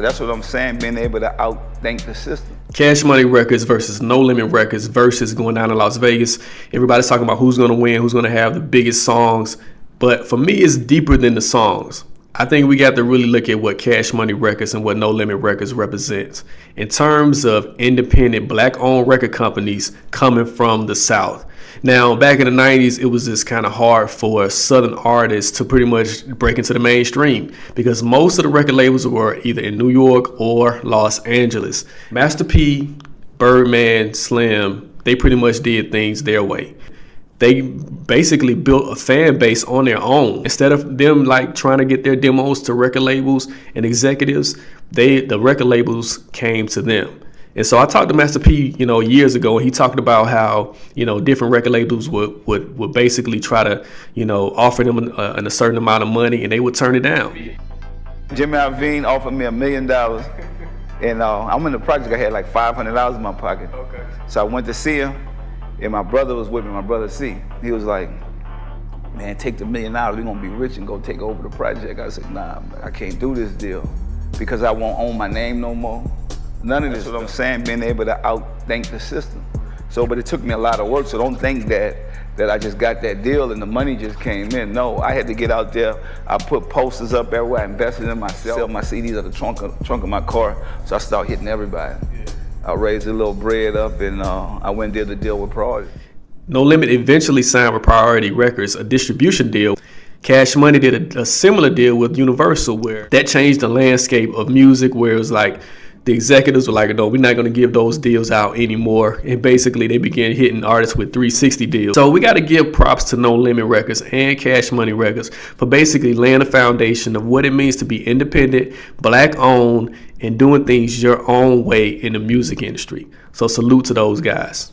That's what I'm saying, being able to outthink the system. Cash Money Records versus No Limit Records versus going down to Las Vegas. Everybody's talking about who's going to win, who's going to have the biggest songs. But for me, it's deeper than the songs. I think we got to really look at what Cash Money Records and what No Limit Records represents in terms of independent black-owned record companies coming from the South. Now, back in the 90s, it was just kind of hard for Southern artists to pretty much break into the mainstream because most of the record labels were either in New York or Los Angeles. Master P, Birdman, Slim, they pretty much did things their way. They basically built a fan base on their own. Instead of them like trying to get their demos to record labels and executives, the record labels came to them. And so I talked to Master P, years ago, and he talked about how, different record labels would basically try to, offer them a certain amount of money, and they would turn it down. Jimmy Iovine offered me $1 million, and I'm in the project. I had like $500 in my pocket. Okay. So I went to see him, and my brother was with me, my brother C. He was like, man, take the $1 million, we're gonna be rich and go take over the project. I said, nah, man, I can't do this deal because I won't own my name no more. None of this. That's what I'm saying, being able to outthink the system. So, but it took me a lot of work, so don't think that I just got that deal and the money just came in. No, I had to get out there. I put posters up everywhere. I invested in myself. Sell my CDs at the trunk of my car, so I started hitting everybody. Yeah. I raised a little bread up, and I went and did the deal with Priority. No Limit eventually signed with Priority Records, a distribution deal. Cash Money did a similar deal with Universal, where that changed the landscape of music, where it was like, the executives were like, no, we're not going to give those deals out anymore. And basically, they began hitting artists with 360 deals. So we got to give props to No Limit Records and Cash Money Records for basically laying the foundation of what it means to be independent, black-owned, and doing things your own way in the music industry. So salute to those guys.